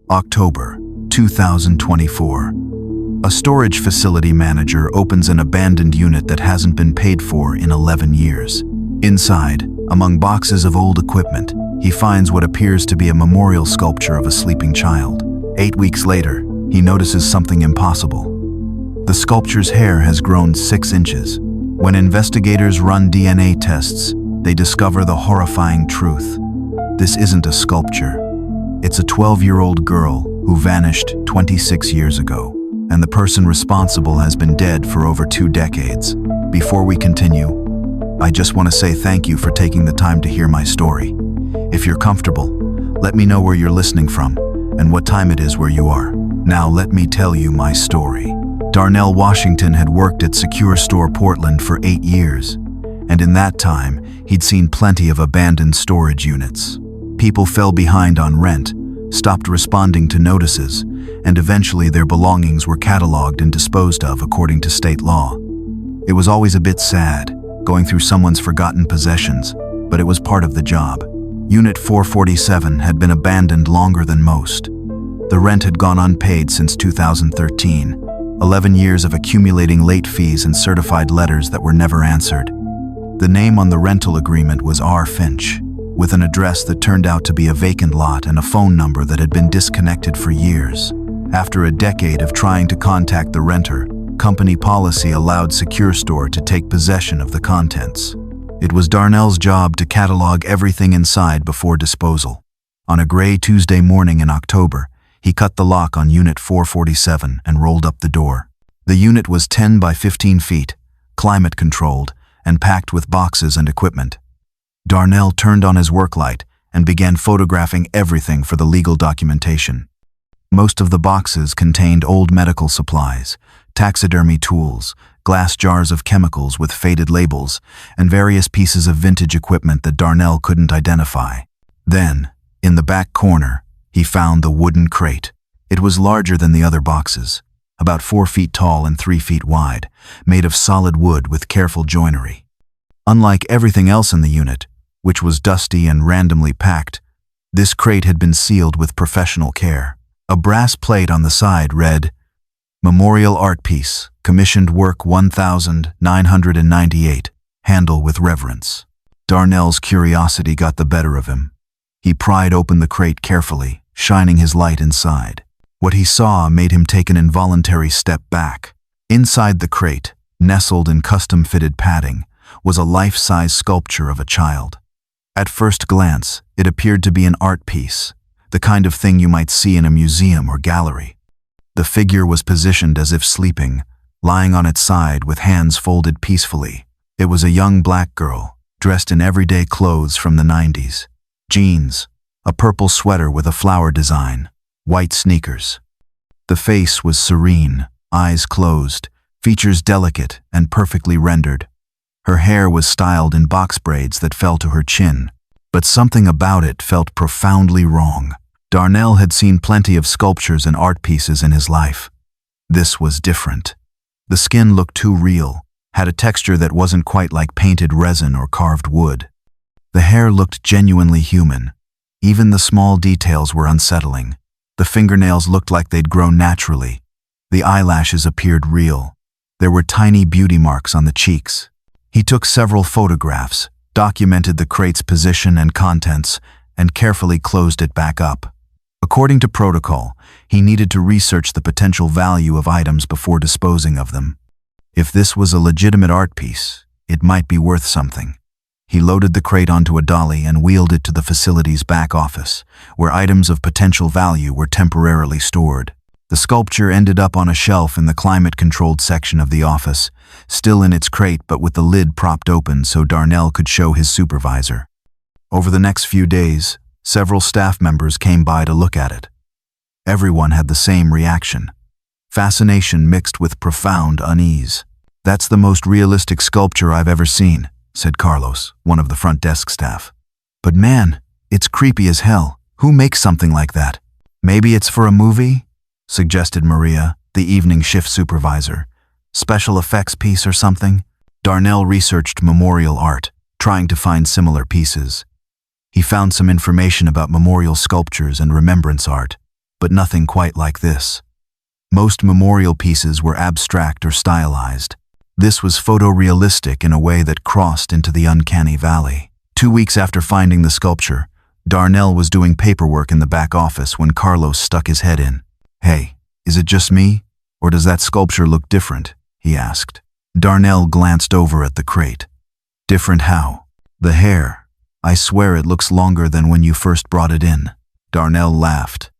October 2024. A storage facility manager opens an abandoned unit that hasn't been paid for in 11 years. Inside, among boxes of old equipment, he finds what appears to be a memorial sculpture of a sleeping child. 8 weeks later, he notices something impossible. The sculpture's hair has grown 6 inches. When investigators run DNA tests, they discover the horrifying truth. This isn't a sculpture. It's a 12-year-old girl who vanished 26 years ago, and the person responsible has been dead for over 2 decades. Before we continue, I just want to say thank you for taking the time to hear my story. If you're comfortable, let me know where you're listening from and what time it is where you are. Now let me tell you my story. Darnell Washington had worked at Secure Store Portland for 8 years, and in that time, he'd seen plenty of abandoned storage units. People fell behind on rent, stopped responding to notices, and eventually their belongings were cataloged and disposed of according to state law. It was always a bit sad, going through someone's forgotten possessions, but it was part of the job. Unit 447 had been abandoned longer than most. The rent had gone unpaid since 2013, 11 years of accumulating late fees and certified letters that were never answered. The name on the rental agreement was R. Finch, with an address that turned out to be a vacant lot and a phone number that had been disconnected for years. After a decade of trying to contact the renter, company policy allowed Secure Store to take possession of the contents. It was Darnell's job to catalog everything inside before disposal. On a gray Tuesday morning in October, he cut the lock on Unit 447 and rolled up the door. The unit was 10 by 15 feet, climate-controlled, and packed with boxes and equipment. Darnell turned on his work light and began photographing everything for the legal documentation. Most of the boxes contained old medical supplies, taxidermy tools, glass jars of chemicals with faded labels, and various pieces of vintage equipment that Darnell couldn't identify. Then, in the back corner, he found the wooden crate. It was larger than the other boxes, about 4 feet tall and 3 feet wide, made of solid wood with careful joinery. Unlike everything else in the unit, which was dusty and randomly packed, this crate had been sealed with professional care. A brass plate on the side read, "Memorial Art Piece, Commissioned Work 1998, Handle with Reverence." Darnell's curiosity got the better of him. He pried open the crate carefully, shining his light inside. What he saw made him take an involuntary step back. Inside the crate, nestled in custom-fitted padding, was a life-size sculpture of a child. At first glance, it appeared to be an art piece, the kind of thing you might see in a museum or gallery. The figure was positioned as if sleeping, lying on its side with hands folded peacefully. It was a young black girl, dressed in everyday clothes from the 90s. Jeans, a purple sweater with a flower design, white sneakers. The face was serene, eyes closed, features delicate and perfectly rendered. Her hair was styled in box braids that fell to her chin, but something about it felt profoundly wrong. Darnell had seen plenty of sculptures and art pieces in his life. This was different. The skin looked too real, had a texture that wasn't quite like painted resin or carved wood. The hair looked genuinely human. Even the small details were unsettling. The fingernails looked like they'd grown naturally. The eyelashes appeared real. There were tiny beauty marks on the cheeks. He took several photographs, documented the crate's position and contents, and carefully closed it back up. According to protocol, he needed to research the potential value of items before disposing of them. If this was a legitimate art piece, it might be worth something. He loaded the crate onto a dolly and wheeled it to the facility's back office, where items of potential value were temporarily stored. The sculpture ended up on a shelf in the climate-controlled section of the office, still in its crate but with the lid propped open so Darnell could show his supervisor. Over the next few days, several staff members came by to look at it. Everyone had the same reaction: fascination mixed with profound unease. "That's the most realistic sculpture I've ever seen," said Carlos, one of the front desk staff. "But man, it's creepy as hell. Who makes something like that?" "Maybe it's for a movie?" suggested Maria, the evening shift supervisor. "Special effects piece or something?" Darnell researched memorial art, trying to find similar pieces. He found some information about memorial sculptures and remembrance art. but nothing quite like this. Most memorial pieces were abstract or stylized. This was photorealistic in a way that crossed into the uncanny valley. 2 weeks after finding the sculpture, Darnell was doing paperwork in the back office when Carlos stuck his head in. "Hey, is it just me, or does that sculpture look different?" he asked. Darnell glanced over at the crate. "Different how?" "The hair. I swear it looks longer than when you first brought it in." Darnell laughed.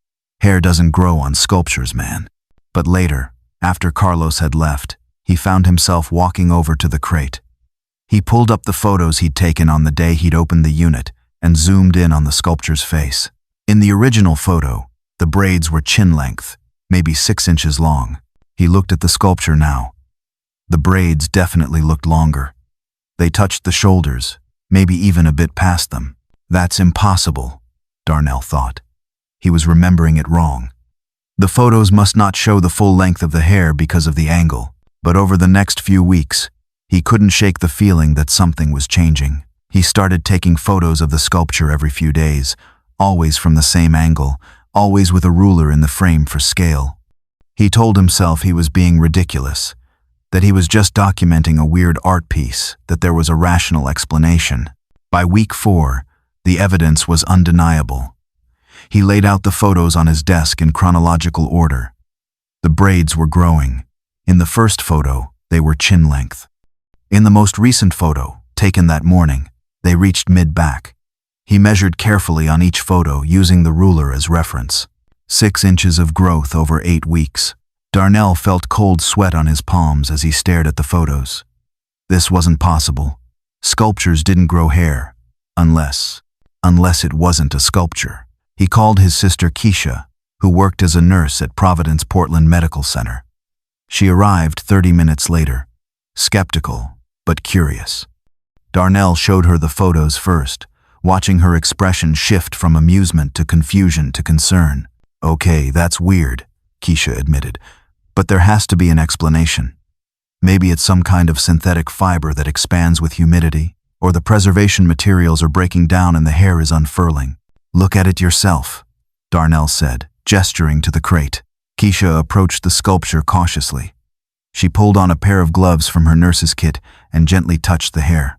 "Hair doesn't grow on sculptures, man." But later, after Carlos had left, he found himself walking over to the crate. He pulled up the photos he'd taken on the day he'd opened the unit and zoomed in on the sculpture's face. In the original photo, the braids were chin length, maybe 6 inches long. He looked at the sculpture now. The braids definitely looked longer. They touched the shoulders, maybe even a bit past them. "That's impossible," Darnell thought. He was remembering it wrong. The photos must not show the full length of the hair because of the angle, but over the next few weeks, he couldn't shake the feeling that something was changing. He started taking photos of the sculpture every few days, always from the same angle, always with a ruler in the frame for scale. He told himself he was being ridiculous, that he was just documenting a weird art piece, that there was a rational explanation. By week 4, the evidence was undeniable. He laid out the photos on his desk in chronological order. The braids were growing. In the first photo, they were chin length. In the most recent photo, taken that morning, they reached mid-back. He measured carefully on each photo using the ruler as reference. 6 inches of growth over 8 weeks. Darnell felt cold sweat on his palms as he stared at the photos. This wasn't possible. Sculptures didn't grow hair, unless it wasn't a sculpture. He called his sister Keisha, who worked as a nurse at Providence Portland Medical Center. She arrived 30 minutes later, skeptical but curious. Darnell showed her the photos first, watching her expression shift from amusement to confusion to concern. "Okay, that's weird," Keisha admitted, "but there has to be an explanation. Maybe it's some kind of synthetic fiber that expands with humidity, or the preservation materials are breaking down and the hair is unfurling." "Look at it yourself," Darnell said, gesturing to the crate. Keisha approached the sculpture cautiously. She pulled on a pair of gloves from her nurse's kit and gently touched the hair.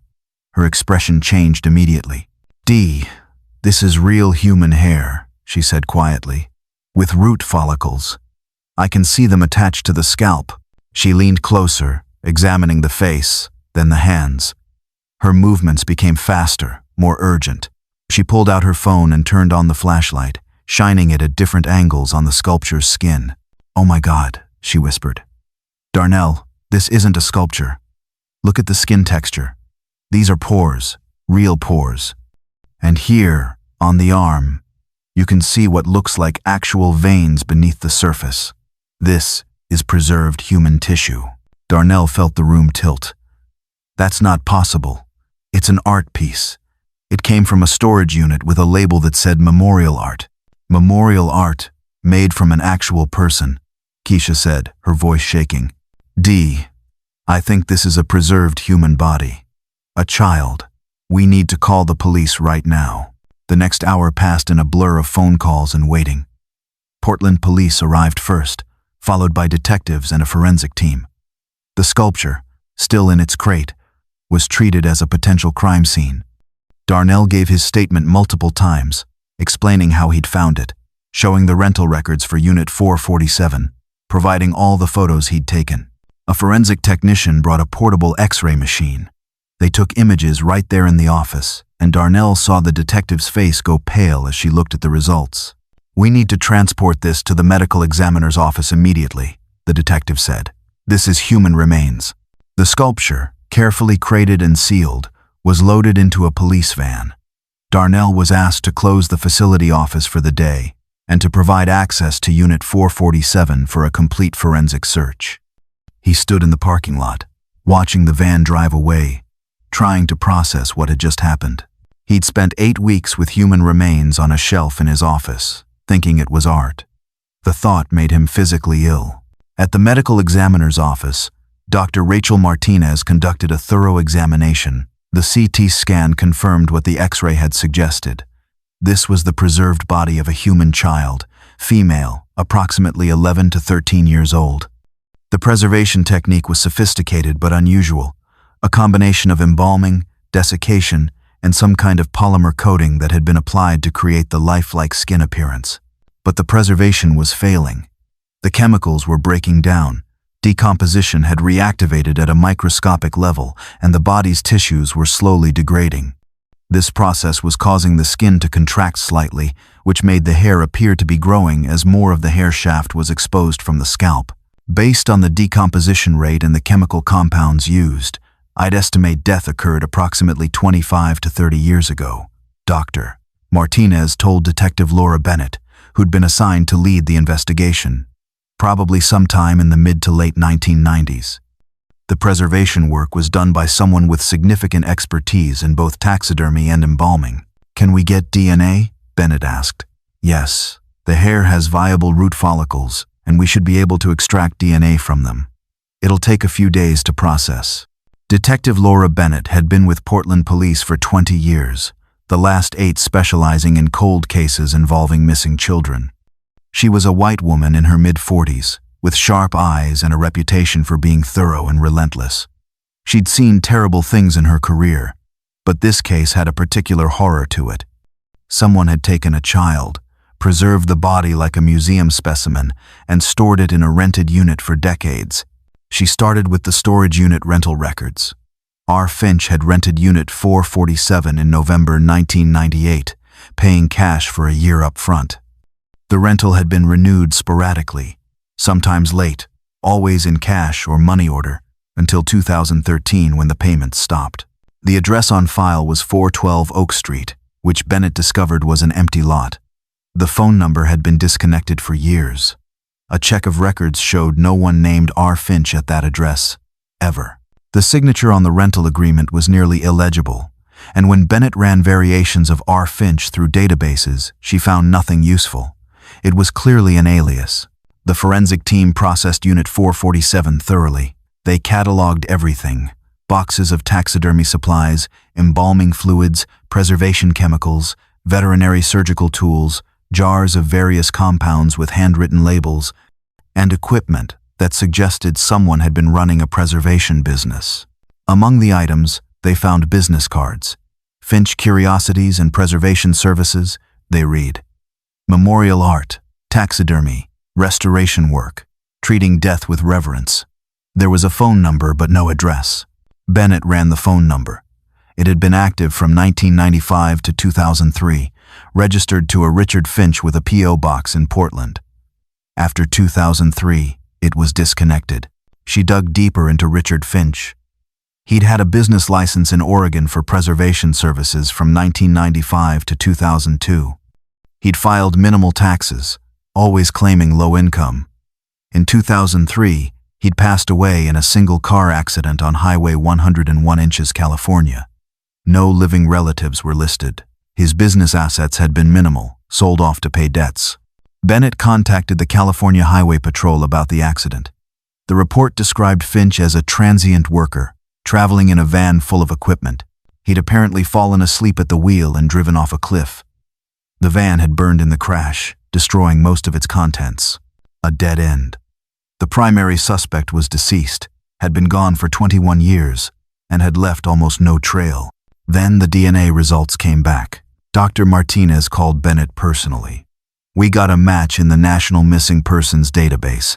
Her expression changed immediately. This is real human hair," she said quietly, "with root follicles. I can see them attached to the scalp." She leaned closer, examining the face, then the hands. Her movements became faster, more urgent. She pulled out her phone and turned on the flashlight, shining it at different angles on the sculpture's skin. "Oh my God," she whispered. "Darnell, this isn't a sculpture. Look at the skin texture. These are pores, real pores. And here, on the arm, you can see what looks like actual veins beneath the surface. This is preserved human tissue." Darnell felt the room tilt. "That's not possible. It's an art piece. It came from a storage unit with a label that said memorial art." "Memorial art, made from an actual person," Keisha said, her voice shaking. I think this is a preserved human body. A child. We need to call the police right now." The next hour passed in a blur of phone calls and waiting. Portland police arrived first, followed by detectives and a forensic team. The sculpture, still in its crate, was treated as a potential crime scene. Darnell gave his statement multiple times, explaining how he'd found it, showing the rental records for Unit 447, providing all the photos he'd taken. A forensic technician brought a portable X-ray machine. They took images right there in the office, and Darnell saw the detective's face go pale as she looked at the results. "We need to transport this to the medical examiner's office immediately," the detective said. "This is human remains." The sculpture, carefully crated and sealed, was loaded into a police van. Darnell was asked to close the facility office for the day and to provide access to Unit 447 for a complete forensic search. He stood in the parking lot, watching the van drive away, trying to process what had just happened. He'd spent 8 weeks with human remains on a shelf in his office, thinking it was art. The thought made him physically ill. At the medical examiner's office, Dr. Rachel Martinez conducted a thorough examination. The CT scan confirmed what the X-ray had suggested. This was the preserved body of a human child, female, approximately 11 to 13 years old. The preservation technique was sophisticated but unusual, a combination of embalming, desiccation, and some kind of polymer coating that had been applied to create the lifelike skin appearance. But the preservation was failing. The chemicals were breaking down. Decomposition had reactivated at a microscopic level, and the body's tissues were slowly degrading. This process was causing the skin to contract slightly, which made the hair appear to be growing as more of the hair shaft was exposed from the scalp. Based on the decomposition rate and the chemical compounds used, I'd estimate death occurred approximately 25 to 30 years ago. Dr. Martinez told Detective Laura Bennett, who'd been assigned to lead the investigation, probably sometime in the mid to late 1990s. The preservation work was done by someone with significant expertise in both taxidermy and embalming. "Can we get DNA?" Bennett asked. "Yes. The hair has viable root follicles, and we should be able to extract DNA from them. It'll take a few days to process." Detective Laura Bennett had been with Portland Police for 20 years, the last 8 specializing in cold cases involving missing children. She was a white woman in her mid-40s, with sharp eyes and a reputation for being thorough and relentless. She'd seen terrible things in her career, but this case had a particular horror to it. Someone had taken a child, preserved the body like a museum specimen, and stored it in a rented unit for decades. She started with the storage unit rental records. R. Finch had rented Unit 447 in November 1998, paying cash for a year up front. The rental had been renewed sporadically, sometimes late, always in cash or money order, until 2013 when the payments stopped. The address on file was 412 Oak Street, which Bennett discovered was an empty lot. The phone number had been disconnected for years. A check of records showed no one named R. Finch at that address, ever. The signature on the rental agreement was nearly illegible, and when Bennett ran variations of R. Finch through databases, she found nothing useful. It was clearly an alias. The forensic team processed Unit 447 thoroughly. They cataloged everything: boxes of taxidermy supplies, embalming fluids, preservation chemicals, veterinary surgical tools, jars of various compounds with handwritten labels, and equipment that suggested someone had been running a preservation business. Among the items, they found business cards. Finch Curiosities and Preservation Services, they read. Memorial art, taxidermy, restoration work, treating death with reverence. There was a phone number but no address. Bennett ran the phone number. It had been active from 1995 to 2003, registered to a Richard Finch with a P.O. box in Portland. After 2003, it was disconnected. She dug deeper into Richard Finch. He'd had a business license in Oregon for preservation services from 1995 to 2002. He'd filed minimal taxes, always claiming low income. In 2003, he'd passed away in a single car accident on Highway 101 Inches, California. No living relatives were listed. His business assets had been minimal, sold off to pay debts. Bennett contacted the California Highway Patrol about the accident. The report described Finch as a transient worker, traveling in a van full of equipment. He'd apparently fallen asleep at the wheel and driven off a cliff. The van had burned in the crash, destroying most of its contents. A dead end. The primary suspect was deceased, had been gone for 21 years, and had left almost no trail. Then the DNA results came back. Dr. Martinez called Bennett personally. "We got a match in the National Missing Persons database.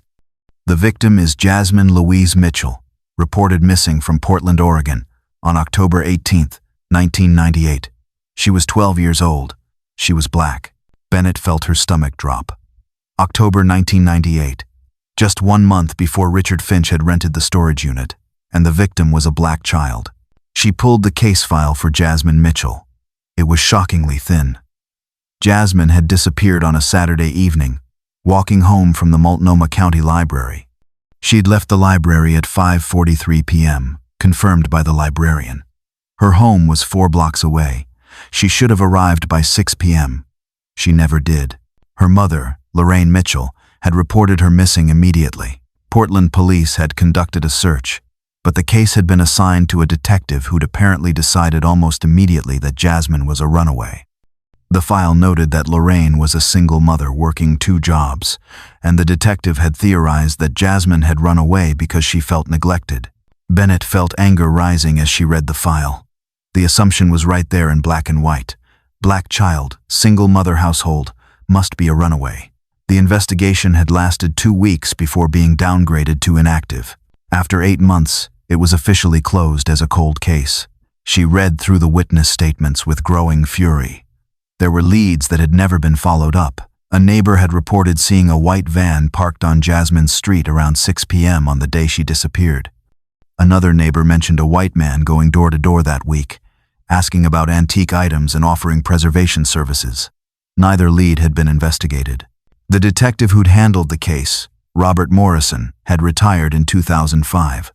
The victim is Jasmine Louise Mitchell, reported missing from Portland, Oregon, on October 18, 1998. She was 12 years old. She was black." Bennett felt her stomach drop. October 1998, just 1 month before Richard Finch had rented the storage unit, and the victim was a black child. She pulled the case file for Jasmine Mitchell. It was shockingly thin. Jasmine had disappeared on a Saturday evening, walking home from the Multnomah County Library. She'd left the library at 5:43 p.m., confirmed by the librarian. Her home was 4 blocks away. She should have arrived by 6 p.m. She never did. Her mother, Lorraine Mitchell, had reported her missing immediately. Portland police had conducted a search, but the case had been assigned to a detective who'd apparently decided almost immediately that Jasmine was a runaway. The file noted that Lorraine was a single mother working 2 jobs, and the detective had theorized that Jasmine had run away because she felt neglected. Bennett felt anger rising as she read the file. The assumption was right there in black and white. Black child, single mother household, must be a runaway. The investigation had lasted 2 weeks before being downgraded to inactive. After 8 months, it was officially closed as a cold case. She read through the witness statements with growing fury. There were leads that had never been followed up. A neighbor had reported seeing a white van parked on Jasmine's street around 6 p.m. on the day she disappeared. Another neighbor mentioned a white man going door to door that week, asking about antique items and offering preservation services. Neither lead had been investigated. The detective who'd handled the case, Robert Morrison, had retired in 2005.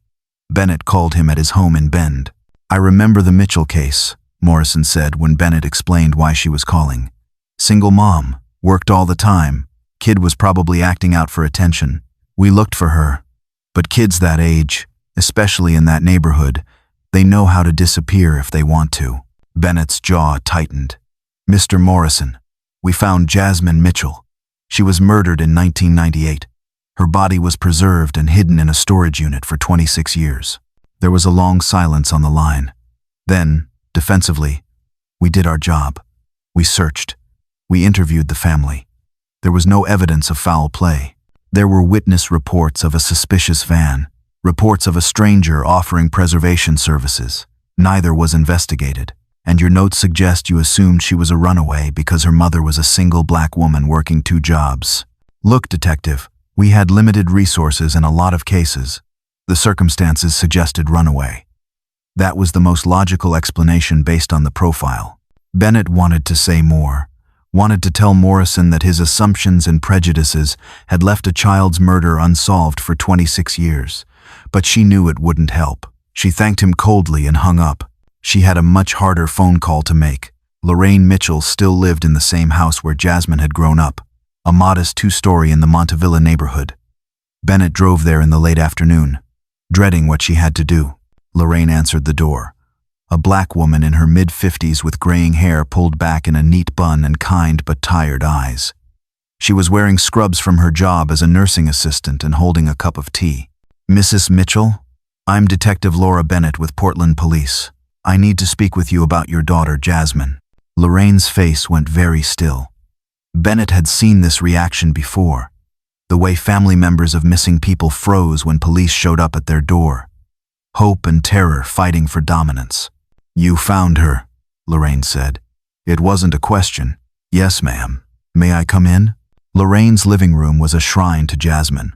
Bennett called him at his home in Bend. "I remember the Mitchell case," Morrison said when Bennett explained why she was calling. "Single mom, worked all the time. Kid was probably acting out for attention. We looked for her. But kids that age, especially in that neighborhood, they know how to disappear if they want to." Bennett's jaw tightened. "Mr. Morrison, we found Jasmine Mitchell. She was murdered in 1998. Her body was preserved and hidden in a storage unit for 26 years. There was a long silence on the line. Then, defensively, "We did our job. We searched. We interviewed the family. There was no evidence of foul play. There were witness reports of a suspicious van, reports of a stranger offering preservation services. Neither was investigated. And your notes suggest you assumed she was a runaway because her mother was a single black woman working 2 jobs. Look, detective, we had limited resources in a lot of cases. The circumstances suggested runaway. That was the most logical explanation based on the profile." Bennett wanted to say more, wanted to tell Morrison that his assumptions and prejudices had left a child's murder unsolved for 26 years, but she knew it wouldn't help. She thanked him coldly and hung up. She had a much harder phone call to make. Lorraine Mitchell still lived in the same house where Jasmine had grown up, a modest 2-story in the Montevilla neighborhood. Bennett drove there in the late afternoon, dreading what she had to do. Lorraine answered the door. A black woman in her mid-50s with graying hair pulled back in a neat bun and kind but tired eyes. She was wearing scrubs from her job as a nursing assistant and holding a cup of tea. "Mrs. Mitchell, I'm Detective Laura Bennett with Portland Police. I need to speak with you about your daughter, Jasmine." Lorraine's face went very still. Bennett had seen this reaction before, the way family members of missing people froze when police showed up at their door. Hope and terror fighting for dominance. "You found her," Lorraine said. It wasn't a question. "Yes, ma'am. May I come in?" Lorraine's living room was a shrine to Jasmine.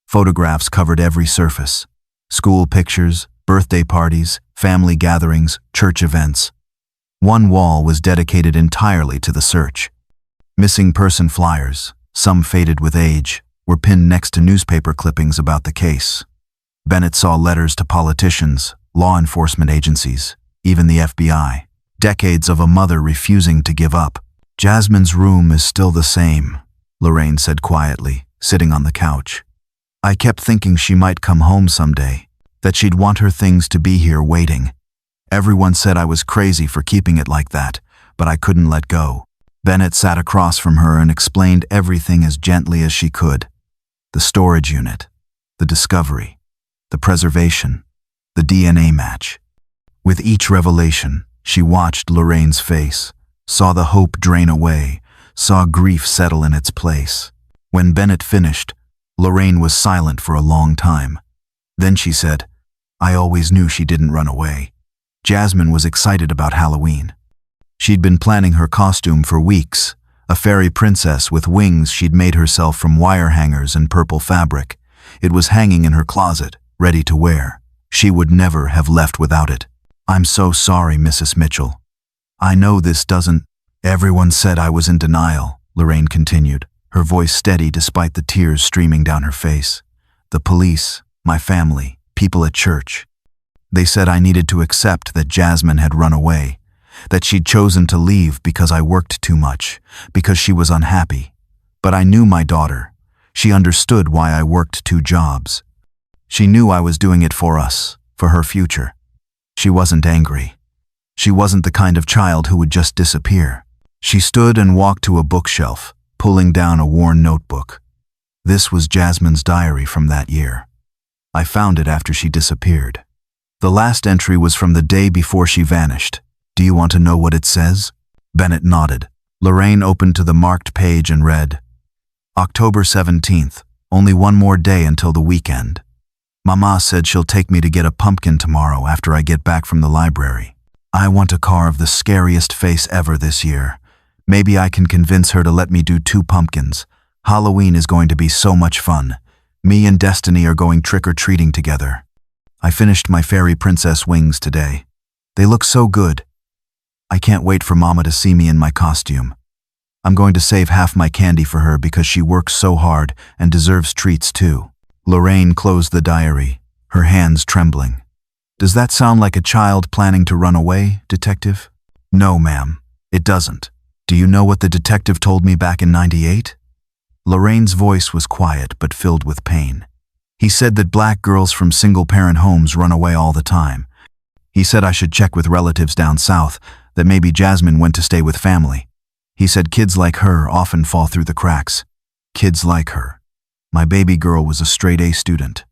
Photographs covered every surface. School pictures, birthday parties, family gatherings, church events. One wall was dedicated entirely to the search. Missing person flyers, some faded with age, were pinned next to newspaper clippings about the case. Bennett saw letters to politicians, law enforcement agencies, even the FBI. Decades of a mother refusing to give up. "Jasmine's room is still the same," Lorraine said quietly, sitting on the couch. "I kept thinking she might come home someday, that she'd want her things to be here waiting. Everyone said I was crazy for keeping it like that, but I couldn't let go." Bennett sat across from her and explained everything as gently as she could. The storage unit, the discovery, the preservation, the DNA match. With each revelation, she watched Lorraine's face, saw the hope drain away, saw grief settle in its place. When Bennett finished, Lorraine was silent for a long time. Then she said, "I always knew she didn't run away." Jasmine was excited about Halloween. She'd been planning her costume for weeks, a fairy princess with wings she'd made herself from wire hangers and purple fabric. It was hanging in her closet, ready to wear. She would never have left without it. "I'm so sorry, Mrs. Mitchell. I know this doesn't—" "Everyone said I was in denial," Lorraine continued, her voice steady despite the tears streaming down her face. "The police, my family, people at church. They said I needed to accept that Jasmine had run away, that she'd chosen to leave because I worked too much, because she was unhappy. But I knew my daughter. She understood why I worked 2 jobs. She knew I was doing it for us, for her future. She wasn't angry. She wasn't the kind of child who would just disappear." She stood and walked to a bookshelf, pulling down a worn notebook. This was Jasmine's diary from that year. I found it after she disappeared. The last entry was from the day before she vanished. Do you want to know what it says? Bennett nodded. Lorraine opened to the marked page and read, October 17th, only one more day until the weekend. Mama said she'll take me to get a pumpkin tomorrow after I get back from the library. I want to carve the scariest face ever this year. Maybe I can convince her to let me do 2 pumpkins. Halloween is going to be so much fun. Me and Destiny are going trick-or-treating together. I finished my fairy princess wings today. They look so good. I can't wait for Mama to see me in my costume. I'm going to save half my candy for her because she works so hard and deserves treats too. Lorraine closed the diary, her hands trembling. Does that sound like a child planning to run away, detective? No, ma'am, it doesn't. Do you know what the detective told me back in '98? Lorraine's voice was quiet but filled with pain. He said that black girls from single-parent homes run away all the time. He said I should check with relatives down south, that maybe Jasmine went to stay with family. He said kids like her often fall through the cracks. Kids like her. My baby girl was a straight-A student.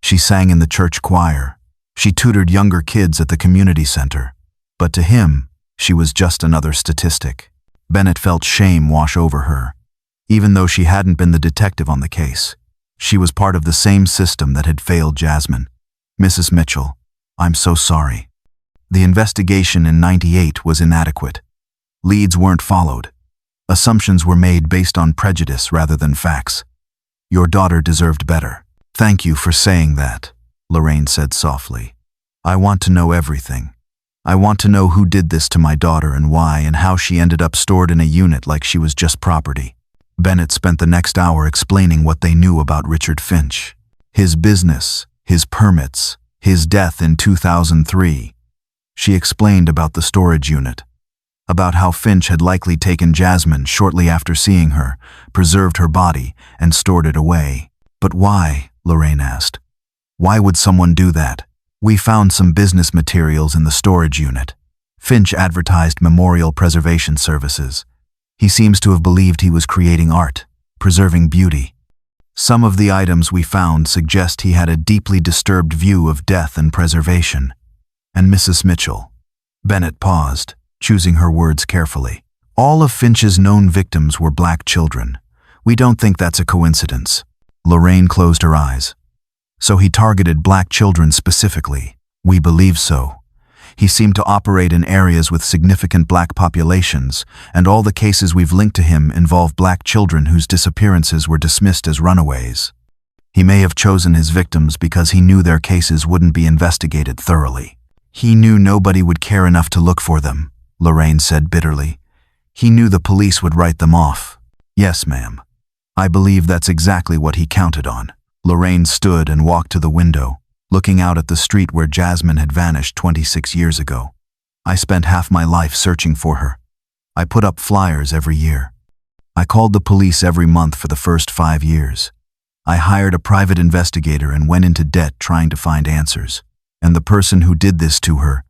She sang in the church choir. She tutored younger kids at the community center. But to him, she was just another statistic. Bennett felt shame wash over her. Even though she hadn't been the detective on the case, she was part of the same system that had failed Jasmine. Mrs. Mitchell, I'm so sorry. The investigation in '98 was inadequate. Leads weren't followed. Assumptions were made based on prejudice rather than facts. Your daughter deserved better. Thank you for saying that, Lorraine said softly. I want to know everything. I want to know who did this to my daughter and why and how she ended up stored in a unit like she was just property. Bennett spent the next hour explaining what they knew about Richard Finch. His business, his permits, his death in 2003. She explained about the storage unit, about how Finch had likely taken Jasmine shortly after seeing her, preserved her body, and stored it away. But why? Lorraine asked. Why would someone do that? We found some business materials in the storage unit. Finch advertised memorial preservation services. He seems to have believed he was creating art, preserving beauty. Some of the items we found suggest he had a deeply disturbed view of death and preservation. And Mrs. Mitchell. Bennett paused, choosing her words carefully. All of Finch's known victims were black children. We don't think that's a coincidence. Lorraine closed her eyes. So he targeted black children specifically. We believe so. He seemed to operate in areas with significant black populations, and all the cases we've linked to him involve black children whose disappearances were dismissed as runaways. He may have chosen his victims because he knew their cases wouldn't be investigated thoroughly. He knew nobody would care enough to look for them, Lorraine said bitterly. He knew the police would write them off. Yes, ma'am. I believe that's exactly what he counted on. Lorraine stood and walked to the window, looking out at the street where Jasmine had vanished 26 years ago. I spent half my life searching for her. I put up flyers every year. I called the police every month for the first 5 years. I hired a private investigator and went into debt trying to find answers. And the person who did this to her,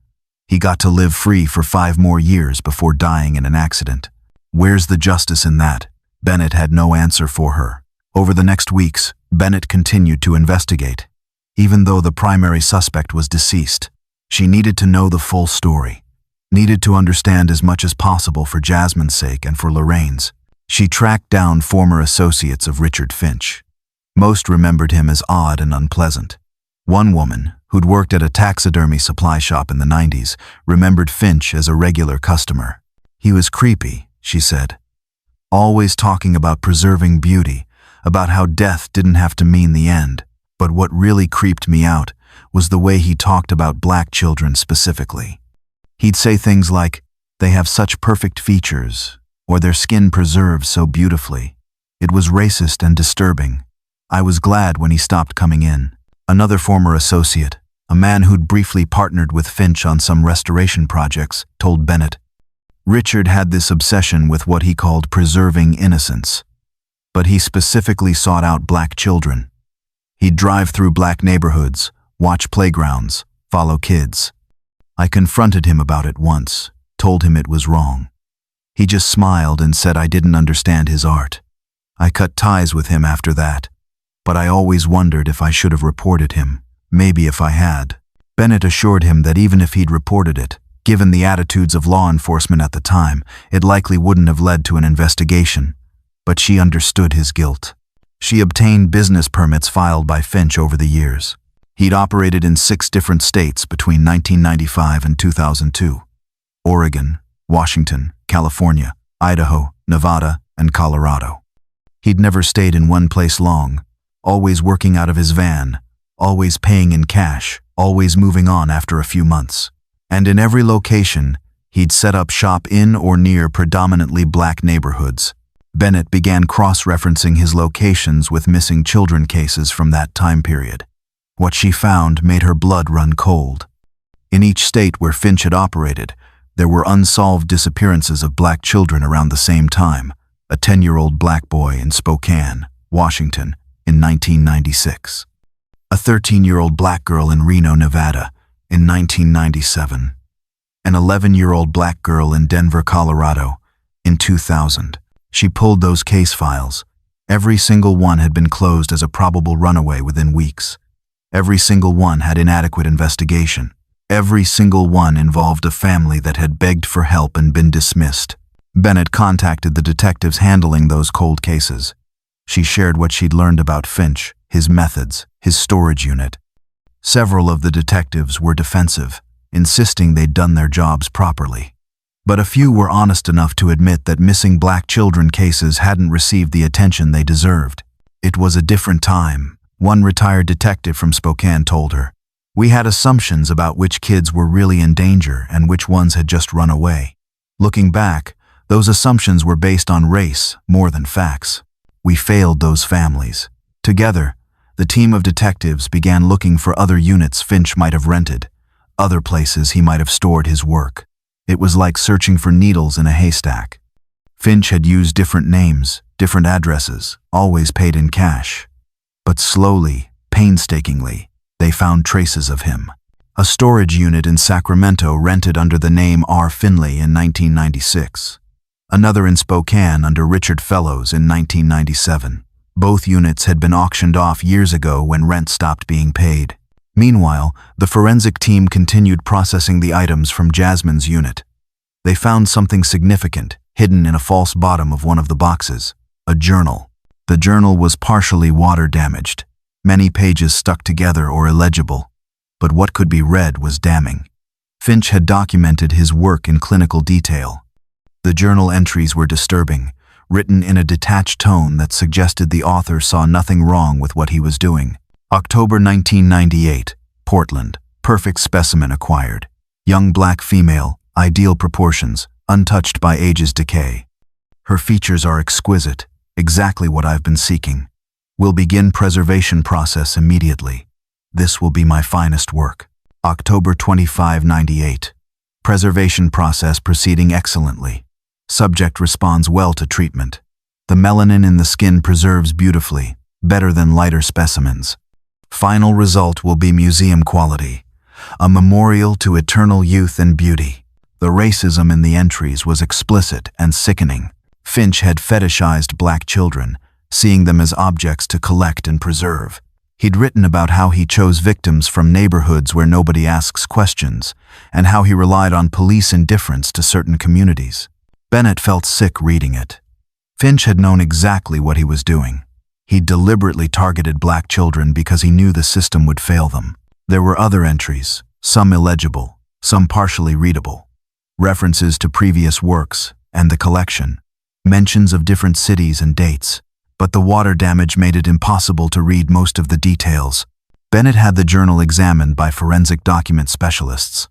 he got to live free for 5 more years before dying in an accident. Where's the justice in that? Bennett had no answer for her. Over the next weeks, Bennett continued to investigate. Even though the primary suspect was deceased, she needed to know the full story, needed to understand as much as possible for Jasmine's sake and for Lorraine's. She tracked down former associates of Richard Finch. Most remembered him as odd and unpleasant. One woman, who'd worked at a taxidermy supply shop in the '90s, remembered Finch as a regular customer. He was creepy, she said. Always talking about preserving beauty, about how death didn't have to mean the end. But what really creeped me out was the way he talked about black children specifically. He'd say things like, they have such perfect features, or their skin preserves so beautifully. It was racist and disturbing. I was glad when he stopped coming in. Another former associate, a man who'd briefly partnered with Finch on some restoration projects, told Bennett, Richard had this obsession with what he called preserving innocence. But he specifically sought out black children. He'd drive through black neighborhoods, watch playgrounds, follow kids. I confronted him about it once, told him it was wrong. He just smiled and said I didn't understand his art. I cut ties with him after that, but I always wondered if I should have reported him. Maybe if I had. Bennett assured him that even if he'd reported it, given the attitudes of law enforcement at the time, it likely wouldn't have led to an investigation. But she understood his guilt. She obtained business permits filed by Finch over the years. He'd operated in 6 different states between 1995 and 2002. Oregon, Washington, California, Idaho, Nevada, and Colorado. He'd never stayed in one place long, always working out of his van, always paying in cash, always moving on after a few months. And in every location, he'd set up shop in or near predominantly black neighborhoods. Bennett began cross-referencing his locations with missing children cases from that time period. What she found made her blood run cold. In each state where Finch had operated, there were unsolved disappearances of black children around the same time. A 10-year-old black boy in Spokane, Washington, in 1996. A 13-year-old black girl in Reno, Nevada, in 1997. An 11-year-old black girl in Denver, Colorado, in 2000. She pulled those case files. Every single one had been closed as a probable runaway within weeks. Every single one had inadequate investigation. Every single one involved a family that had begged for help and been dismissed. Bennett contacted the detectives handling those cold cases. She shared what she'd learned about Finch, his methods, his storage unit. Several of the detectives were defensive, insisting they'd done their jobs properly. But a few were honest enough to admit that missing black children cases hadn't received the attention they deserved. It was a different time, one retired detective from Spokane told her. We had assumptions about which kids were really in danger and which ones had just run away. Looking back, those assumptions were based on race more than facts. We failed those families. Together, the team of detectives began looking for other units Finch might have rented, other places he might have stored his work. It was like searching for needles in a haystack. Finch had used different names, different addresses, always paid in cash. But slowly, painstakingly, they found traces of him. A storage unit in Sacramento rented under the name R. Finley in 1996. Another in Spokane under Richard Fellows in 1997. Both units had been auctioned off years ago when rent stopped being paid. Meanwhile, the forensic team continued processing the items from Jasmine's unit. They found something significant, hidden in a false bottom of one of the boxes. A journal. The journal was partially water damaged. Many pages stuck together or illegible. But what could be read was damning. Finch had documented his work in clinical detail. The journal entries were disturbing, written in a detached tone that suggested the author saw nothing wrong with what he was doing. October 1998, Portland, perfect specimen acquired. Young black female, ideal proportions, untouched by age's decay. Her features are exquisite, exactly what I've been seeking. Will begin preservation process immediately. This will be my finest work. October 25, 98. Preservation process proceeding excellently. Subject responds well to treatment. The melanin in the skin preserves beautifully, better than lighter specimens. Final result will be museum quality, a memorial to eternal youth and beauty. The racism in the entries was explicit and sickening. Finch had fetishized black children, seeing them as objects to collect and preserve. He'd written about how he chose victims from neighborhoods where nobody asks questions, and how he relied on police indifference to certain communities. Bennett felt sick reading it. Finch had known exactly what he was doing. He deliberately targeted black children because he knew the system would fail them. There were other entries, some illegible, some partially readable. References to previous works and the collection. Mentions of different cities and dates. But the water damage made it impossible to read most of the details. Bennett had the journal examined by forensic document specialists.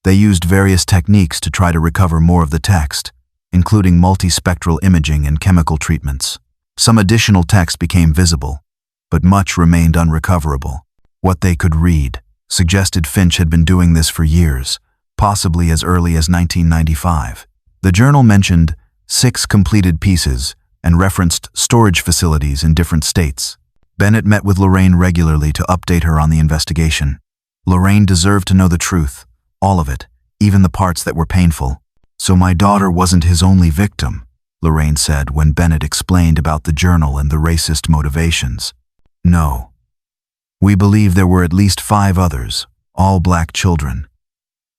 They used various techniques to try to recover more of the text, including multispectral imaging and chemical treatments. Some additional text became visible, but much remained unrecoverable. What they could read suggested Finch had been doing this for years, possibly as early as 1995. The journal mentioned 6 completed pieces and referenced storage facilities in different states. Bennett met with Lorraine regularly to update her on the investigation. Lorraine deserved to know the truth, all of it, even the parts that were painful. "So my daughter wasn't his only victim," Lorraine said when Bennett explained about the journal and the racist motivations. "No. We believe there were at least 5 others, all black children.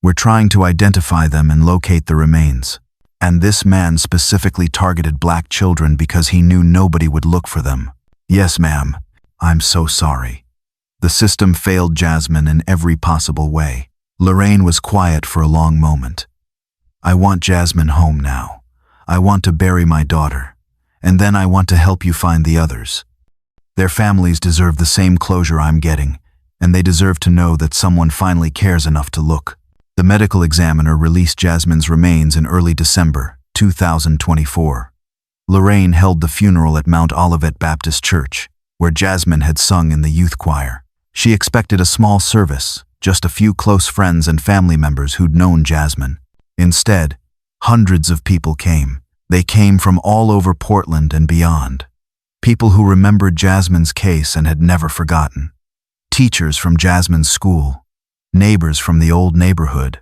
We're trying to identify them and locate the remains. And this man specifically targeted black children because he knew nobody would look for them." "Yes, ma'am. I'm so sorry. The system failed Jasmine in every possible way." Lorraine was quiet for a long moment. "I want Jasmine home now. I want to bury my daughter. And then I want to help you find the others. Their families deserve the same closure I'm getting, and they deserve to know that someone finally cares enough to look." The medical examiner released Jasmine's remains in early December 2024. Lorraine held the funeral at Mount Olivet Baptist Church, where Jasmine had sung in the youth choir. She expected a small service, just a few close friends and family members who'd known Jasmine. Instead, hundreds of people came. They came from all over Portland and beyond. People who remembered Jasmine's case and had never forgotten. Teachers from Jasmine's school. Neighbors from the old neighborhood.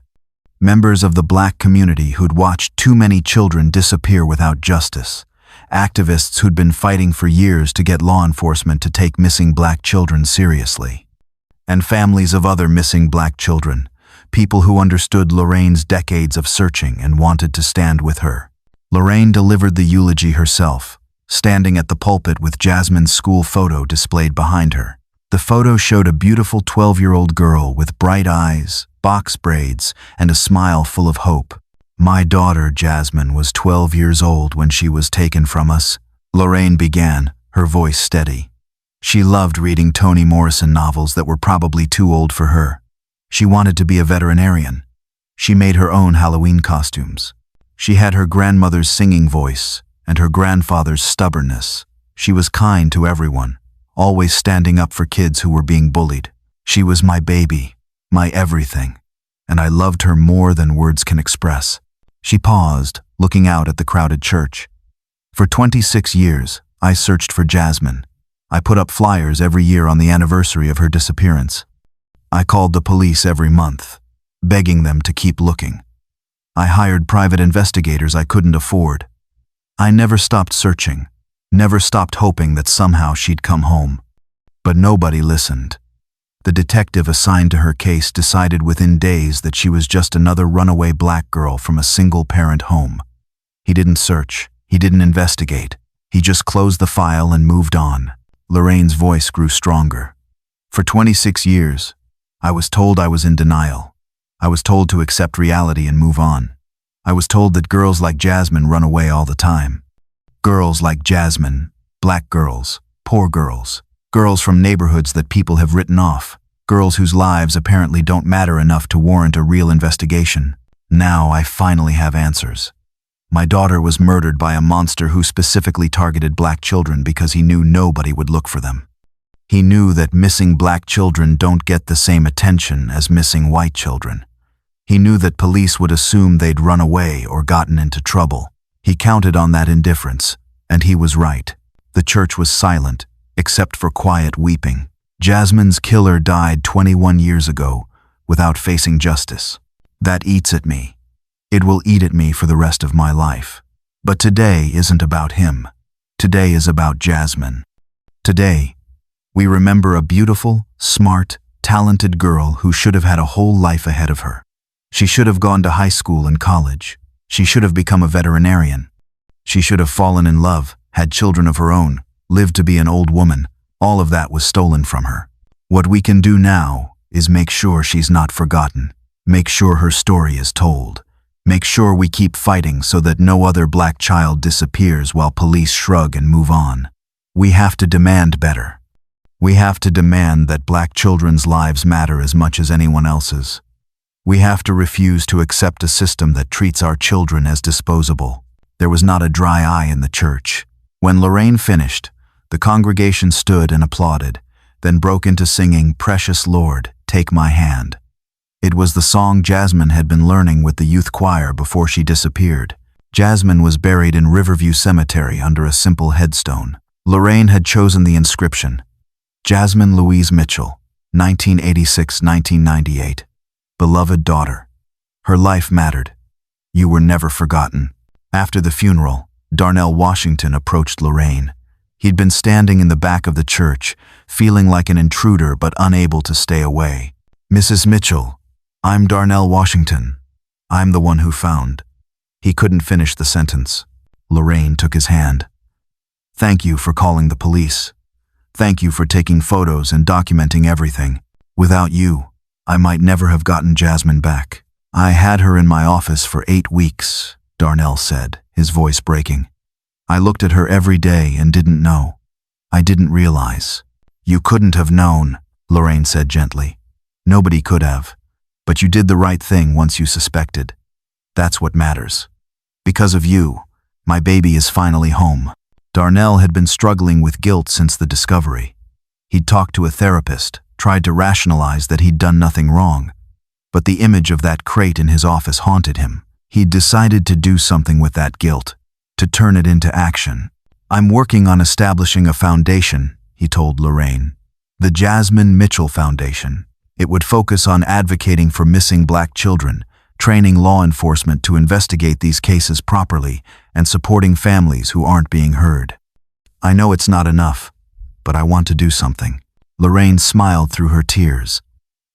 Members of the black community who'd watched too many children disappear without justice. Activists who'd been fighting for years to get law enforcement to take missing black children seriously. And families of other missing black children, people who understood Lorraine's decades of searching and wanted to stand with her. Lorraine delivered the eulogy herself, standing at the pulpit with Jasmine's school photo displayed behind her. The photo showed a beautiful 12-year-old girl with bright eyes, box braids, and a smile full of hope. "My daughter, Jasmine, was 12 years old when she was taken from us," Lorraine began, her voice steady. She loved reading Toni Morrison novels that were probably too old for her. She wanted to be a veterinarian. She made her own Halloween costumes. She had her grandmother's singing voice and her grandfather's stubbornness. She was kind to everyone, always standing up for kids who were being bullied. She was my baby, my everything, and I loved her more than words can express. She paused, looking out at the crowded church. "For 26 years, I searched for Jasmine. I put up flyers every year on the anniversary of her disappearance. I called the police every month, begging them to keep looking. I hired private investigators I couldn't afford. I never stopped searching, never stopped hoping that somehow she'd come home. But nobody listened. The detective assigned to her case decided within days that she was just another runaway black girl from a single-parent home. He didn't search, he didn't investigate. He just closed the file and moved on." Lorraine's voice grew stronger. "For 26 years, I was told I was in denial. I was told to accept reality and move on. I was told that girls like Jasmine run away all the time. Girls like Jasmine, black girls, poor girls, girls from neighborhoods that people have written off, girls whose lives apparently don't matter enough to warrant a real investigation. Now I finally have answers. My daughter was murdered by a monster who specifically targeted black children because he knew nobody would look for them. He knew that missing black children don't get the same attention as missing white children. He knew that police would assume they'd run away or gotten into trouble. He counted on that indifference, and he was right. The church was silent, except for quiet weeping. Jasmine's killer died 21 years ago, without facing justice. That eats at me. It will eat at me for the rest of my life. But today isn't about him. Today is about Jasmine. Today, we remember a beautiful, smart, talented girl who should have had a whole life ahead of her. She should have gone to high school and college. She should have become a veterinarian. She should have fallen in love, had children of her own, lived to be an old woman. All of that was stolen from her. What we can do now is make sure she's not forgotten. Make sure her story is told. Make sure we keep fighting so that no other black child disappears while police shrug and move on. We have to demand better. We have to demand that black children's lives matter as much as anyone else's. We have to refuse to accept a system that treats our children as disposable. There was not a dry eye in the church. When Lorraine finished, the congregation stood and applauded, then broke into singing, "Precious Lord, Take My Hand." It was the song Jasmine had been learning with the youth choir before she disappeared. Jasmine was buried in Riverview Cemetery under a simple headstone. Lorraine had chosen the inscription, Jasmine Louise Mitchell, 1986-1998. Beloved daughter. Her life mattered. You were never forgotten. After the funeral, Darnell Washington approached Lorraine. He'd been standing in the back of the church, feeling like an intruder but unable to stay away. "Mrs. Mitchell, I'm Darnell Washington. I'm the one who found." He couldn't finish the sentence. Lorraine took his hand. "Thank you for calling the police. Thank you for taking photos and documenting everything. Without you, I might never have gotten Jasmine back." "I had her in my office for 8 weeks, Darnell said, his voice breaking. "I looked at her every day and didn't know. I didn't realize." "You couldn't have known," Lorraine said gently. "Nobody could have. But you did the right thing once you suspected. That's what matters. Because of you, my baby is finally home." Darnell had been struggling with guilt since the discovery. He'd talked to a therapist, tried to rationalize that he'd done nothing wrong. But the image of that crate in his office haunted him. He'd decided to do something with that guilt, to turn it into action. "I'm working on establishing a foundation," he told Lorraine. "The Jasmine Mitchell Foundation. It would focus on advocating for missing Black children, training law enforcement to investigate these cases properly, and supporting families who aren't being heard. I know it's not enough, but I want to do something." Lorraine smiled through her tears.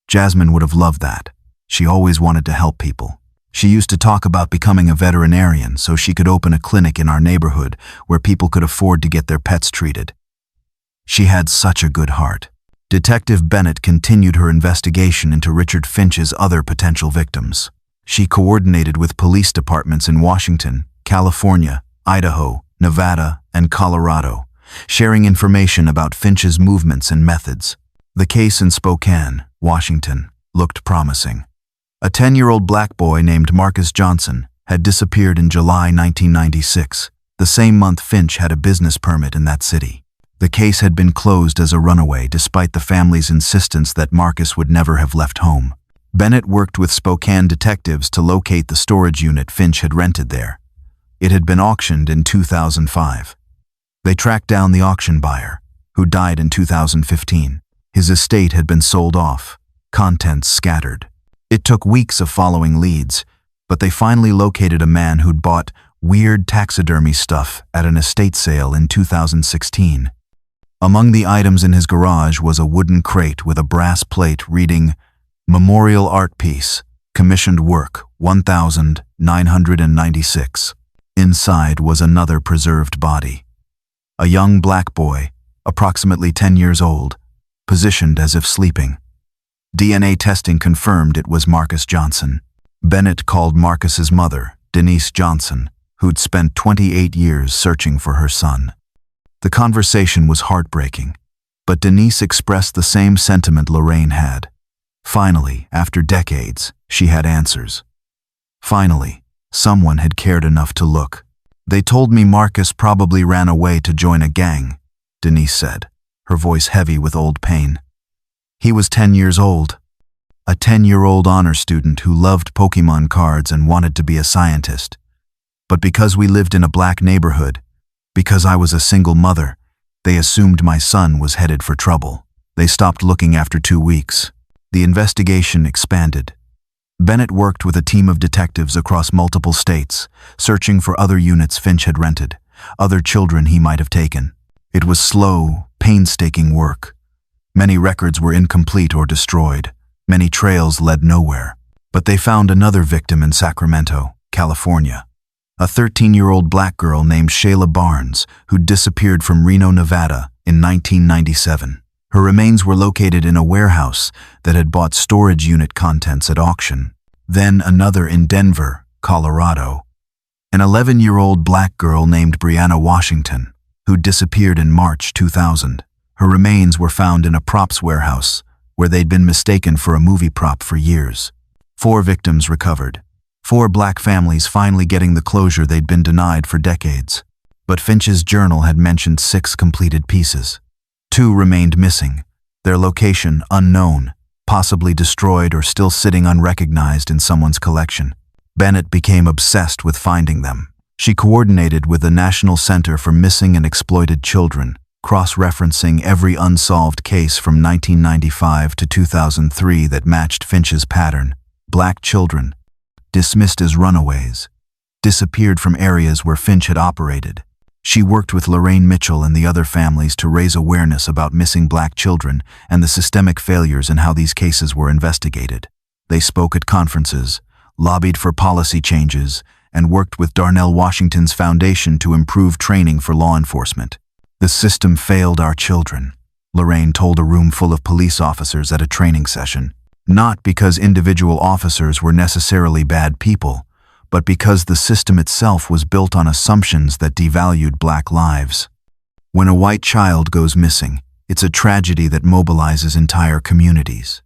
Jasmine would have loved that. She always wanted to help people. She used to talk about becoming a veterinarian so she could open a clinic in our neighborhood where people could afford to get their pets treated. She had such a good heart. Detective Bennett continued her investigation into Richard Finch's other potential victims. She coordinated with police departments in Washington, California, Idaho, Nevada, and Colorado, sharing information about Finch's movements and methods. The case in Spokane, Washington, looked promising. A 10-year-old Black boy named Marcus Johnson had disappeared in July 1996, the same month Finch had a business permit in that city. The case had been closed as a runaway despite the family's insistence that Marcus would never have left home. Bennett worked with Spokane detectives to locate the storage unit Finch had rented there. It had been auctioned in 2005. They tracked down the auction buyer, who died in 2015. His estate had been sold off, contents scattered. It took weeks of following leads, but they finally located a man who'd bought weird taxidermy stuff at an estate sale in 2016. Among the items in his garage was a wooden crate with a brass plate reading, "Memorial Art Piece, Commissioned Work, 1996. Inside was another preserved body. A young Black boy, approximately 10 years old, positioned as if sleeping. DNA testing confirmed it was Marcus Johnson. Bennett called Marcus's mother, Denise Johnson, who'd spent 28 years searching for her son. The conversation was heartbreaking, but Denise expressed the same sentiment Lorraine had. Finally, after decades, she had answers. Finally, someone had cared enough to look. "They told me Marcus probably ran away to join a gang," Denise said, her voice heavy with old pain. "He was 10 years old. A 10-year-old honor student who loved Pokemon cards and wanted to be a scientist. But because we lived in a Black neighborhood, because I was a single mother, they assumed my son was headed for trouble. They stopped looking after 2 weeks. The investigation expanded. Bennett worked with a team of detectives across multiple states, searching for other units Finch had rented, other children he might have taken. It was slow, painstaking work. Many records were incomplete or destroyed. Many trails led nowhere. But they found another victim in Sacramento, California. A 13-year-old Black girl named Shayla Barnes, who'd disappeared from Reno, Nevada in 1997. Her remains were located in a warehouse that had bought storage unit contents at auction. Then another in Denver, Colorado. An 11-year-old Black girl named Brianna Washington, who'd disappeared in March 2000. Her remains were found in a props warehouse where they'd been mistaken for a movie prop for years. 4 victims recovered. 4 Black families finally getting the closure they'd been denied for decades. But Finch's journal had mentioned 6 completed pieces. 2 remained missing, their location unknown, possibly destroyed or still sitting unrecognized in someone's collection. Bennett became obsessed with finding them. She coordinated with the National Center for Missing and Exploited Children, cross-referencing every unsolved case from 1995 to 2003 that matched Finch's pattern: Black children, dismissed as runaways, disappeared from areas where Finch had operated. She worked with Lorraine Mitchell and the other families to raise awareness about missing Black children and the systemic failures in how these cases were investigated. They spoke at conferences, lobbied for policy changes, and worked with Darnell Washington's foundation to improve training for law enforcement. The system failed our children, Lorraine told a room full of police officers at a training session. Not because individual officers were necessarily bad people, but because the system itself was built on assumptions that devalued Black lives. When a white child goes missing, it's a tragedy that mobilizes entire communities.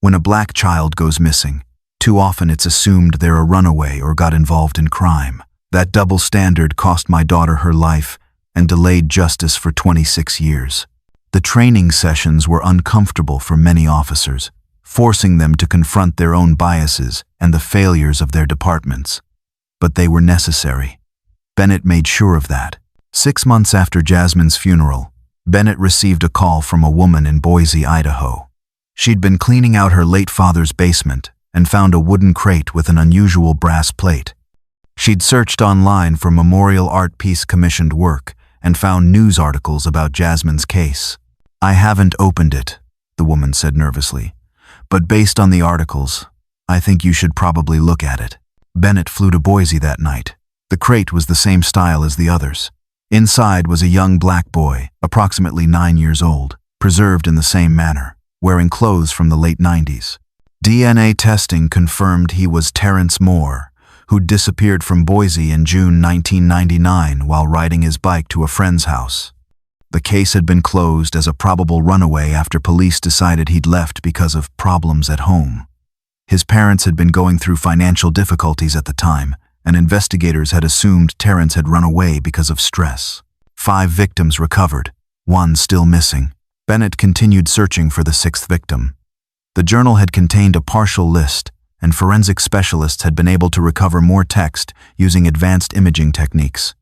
When a Black child goes missing, too often it's assumed they're a runaway or got involved in crime. That double standard cost my daughter her life and delayed justice for 26 years. The training sessions were uncomfortable for many officers, forcing them to confront their own biases and the failures of their departments. But they were necessary. Bennett made sure of that. 6 months after Jasmine's funeral, Bennett received a call from a woman in Boise, Idaho. She'd been cleaning out her late father's basement and found a wooden crate with an unusual brass plate. She'd searched online for memorial art piece commissioned work and found news articles about Jasmine's case. "I haven't opened it," the woman said nervously. "But based on the articles, I think you should probably look at it." Bennett flew to Boise that night. The crate was the same style as the others. Inside was a young Black boy, approximately 9 years old, preserved in the same manner, wearing clothes from the late 90s. DNA testing confirmed he was Terrence Moore, who disappeared from Boise in June 1999 while riding his bike to a friend's house. The case had been closed as a probable runaway after police decided he'd left because of problems at home. His parents had been going through financial difficulties at the time, and investigators had assumed Terrence had run away because of stress. 5 victims recovered, 1 still missing. Bennett continued searching for the 6th victim. The journal had contained a partial list, and forensic specialists had been able to recover more text using advanced imaging techniques.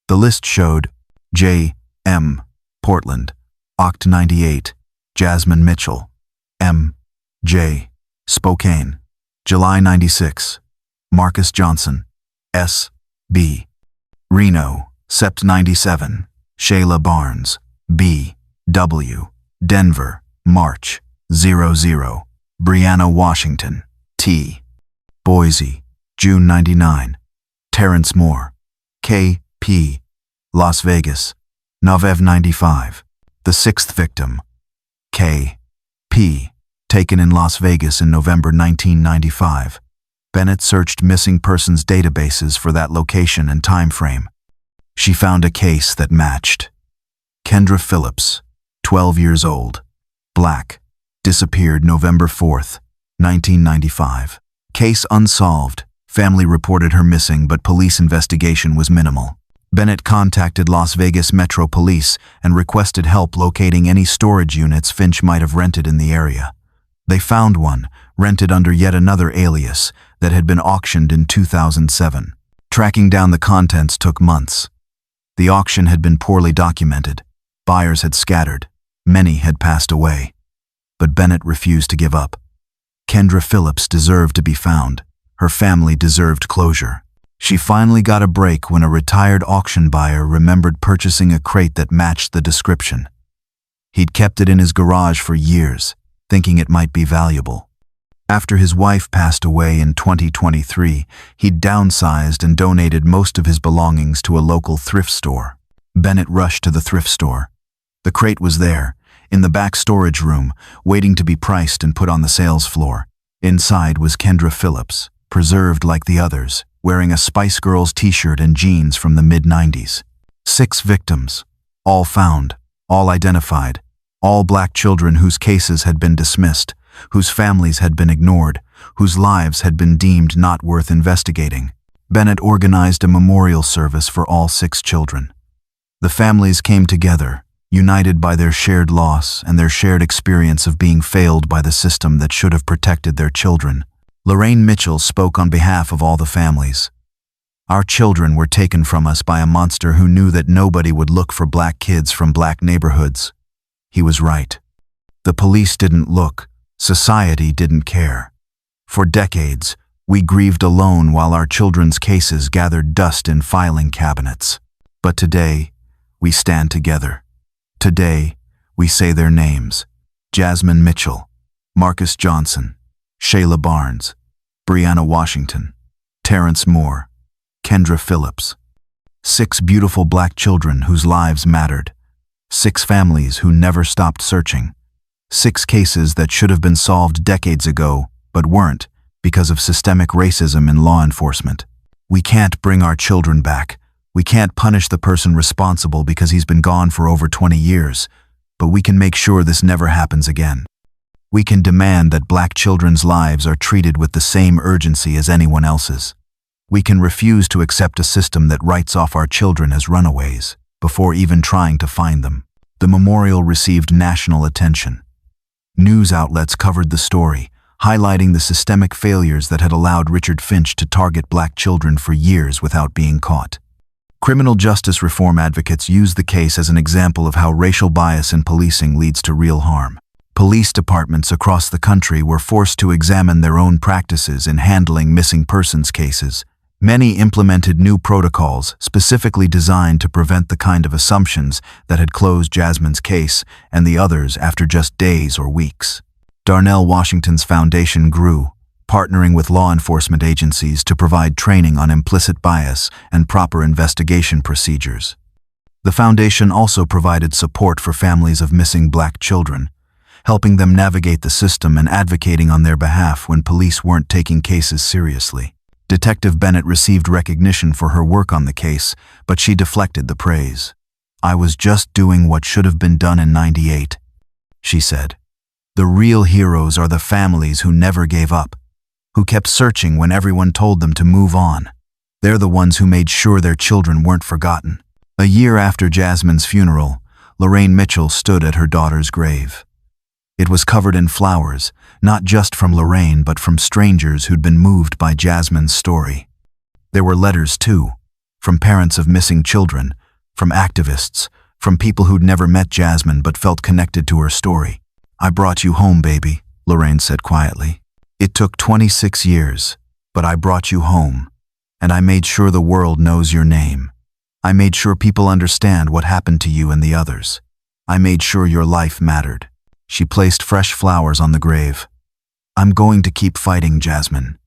The list showed J. M. Portland, Oct. 98, Jasmine Mitchell, M. J. Spokane, July 96, Marcus Johnson, S. B. Reno, Sept. 97, Shayla Barnes, B. W. Denver, March 00, Brianna Washington, T. Boise, June 99, Terrence Moore, K. P. Las Vegas, November 95. The 6th victim, K. P. taken in Las Vegas in November 1995. Bennett searched missing persons databases for that location and time frame. She found a case that matched. Kendra Phillips, 12 years old, Black, disappeared November 4th, 1995. Case unsolved. Family reported her missing, but police investigation was minimal. Bennett contacted Las Vegas Metro Police and requested help locating any storage units Finch might have rented in the area. They found one, rented under yet another alias, that had been auctioned in 2007. Tracking down the contents took months. The auction had been poorly documented. Buyers had scattered. Many had passed away. But Bennett refused to give up. Kendra Phillips deserved to be found. Her family deserved closure. She finally got a break when a retired auction buyer remembered purchasing a crate that matched the description. He'd kept it in his garage for years, thinking it might be valuable. After his wife passed away in 2023, he'd downsized and donated most of his belongings to a local thrift store. Bennett rushed to the thrift store. The crate was there, in the back storage room, waiting to be priced and put on the sales floor. Inside was Kendra Phillips, preserved like the others, wearing a Spice Girls t-shirt and jeans from the mid-90s. 6 victims, all found, all identified, all Black children whose cases had been dismissed, whose families had been ignored, whose lives had been deemed not worth investigating. Bennett organized a memorial service for all 6 children. The families came together, united by their shared loss and their shared experience of being failed by the system that should have protected their children. Lorraine Mitchell spoke on behalf of all the families. "Our children were taken from us by a monster who knew that nobody would look for Black kids from Black neighborhoods. He was right. The police didn't look. Society didn't care. For decades, We grieved alone while our children's cases gathered dust in filing cabinets. But today, we stand together. Today, we say their names: Jasmine Mitchell, Marcus Johnson, Shayla Barnes, Brianna Washington, Terrence Moore, Kendra Phillips. 6 beautiful black children whose lives mattered. 6 families who never stopped searching. 6 cases that should have been solved decades ago, but weren't, because of systemic racism in law enforcement. We can't bring our children back. We can't punish the person responsible because he's been gone for over 20 years, but we can make sure this never happens again. We can demand that black children's lives are treated with the same urgency as anyone else's. We can refuse to accept a system that writes off our children as runaways before even trying to find them. The memorial received national attention. News outlets covered the story, highlighting the systemic failures that had allowed Richard Finch to target black children for years without being caught. Criminal justice reform advocates use the case as an example of how racial bias in policing leads to real harm. Police departments across the country were forced to examine their own practices in handling missing persons cases. Many implemented new protocols specifically designed to prevent the kind of assumptions that had closed Jasmine's case and the others after just days or weeks. Darnell Washington's foundation grew, partnering with law enforcement agencies to provide training on implicit bias and proper investigation procedures. The foundation also provided support for families of missing black children, helping them navigate the system and advocating on their behalf when police weren't taking cases seriously. Detective Bennett received recognition for her work on the case, but she deflected the praise. "I was just doing what should have been done in '98, she said. The real heroes are the families who never gave up, who kept searching when everyone told them to move on. They're the ones who made sure their children weren't forgotten." A year after Jasmine's funeral, Lorraine Mitchell stood at her daughter's grave. It was covered in flowers, not just from Lorraine but from strangers who'd been moved by Jasmine's story. There were letters too, from parents of missing children, from activists, from people who'd never met Jasmine but felt connected to her story. "I brought you home, baby," Lorraine said quietly. "It took 26 years, but I brought you home, and I made sure the world knows your name. I made sure people understand what happened to you and the others. I made sure your life mattered." She placed fresh flowers on the grave. "I'm going to keep fighting, Jasmine.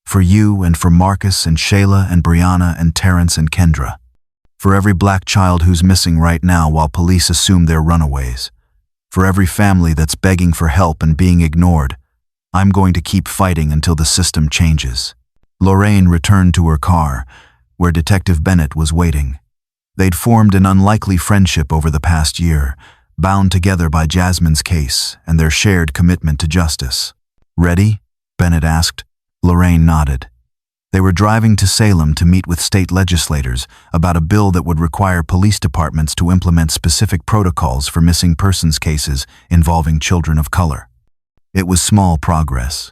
For you and for Marcus and Shayla and Brianna and Terrence and Kendra. For every black child who's missing right now while police assume they're runaways. For every family that's begging for help and being ignored. I'm going to keep fighting until the system changes." Lorraine returned to her car, where Detective Bennett was waiting. They'd formed an unlikely friendship over the past year, bound together by Jasmine's case and their shared commitment to justice. "Ready?" Bennett asked. Lorraine nodded. They were driving to Salem to meet with state legislators about a bill that would require police departments to implement specific protocols for missing persons cases involving children of color. It was small progress,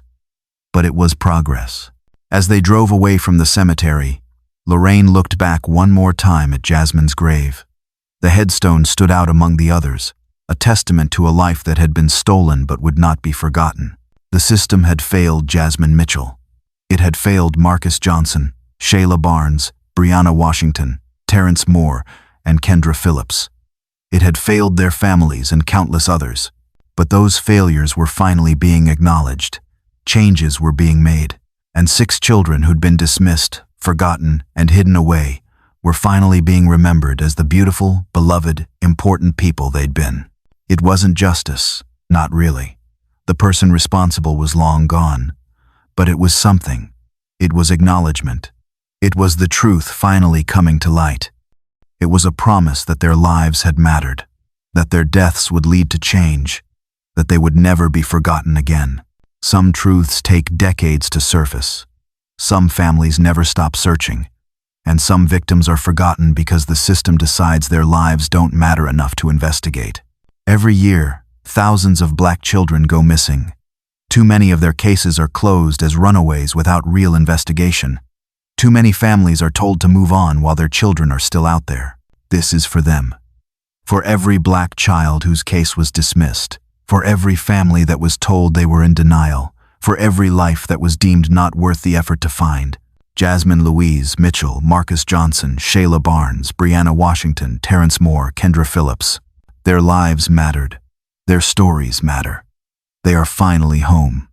but it was progress. As they drove away from the cemetery, Lorraine looked back one more time at Jasmine's grave. The headstone stood out among the others, a testament to a life that had been stolen but would not be forgotten. The system had failed Jasmine Mitchell. It had failed Marcus Johnson, Shayla Barnes, Brianna Washington, Terrence Moore, and Kendra Phillips. It had failed their families and countless others. But those failures were finally being acknowledged. Changes were being made. And 6 children who'd been dismissed, forgotten, and hidden away were finally being remembered as the beautiful, beloved, important people they'd been. It wasn't justice, not really. The person responsible was long gone. But it was something. It was acknowledgement. It was the truth finally coming to light. It was a promise that their lives had mattered, that their deaths would lead to change, that they would never be forgotten again. Some truths take decades to surface. Some families never stop searching, and some victims are forgotten because the system decides their lives don't matter enough to investigate. Every year, thousands of black children go missing. Too many of their cases are closed as runaways without real investigation. Too many families are told to move on while their children are still out there. This is for them. For every black child whose case was dismissed. For every family that was told they were in denial. for every life that was deemed not worth the effort to find. Jasmine Louise Mitchell, Marcus Johnson, Shayla Barnes, Brianna Washington, Terrence Moore, Kendra Phillips. Their lives mattered. Their stories matter. They are finally home.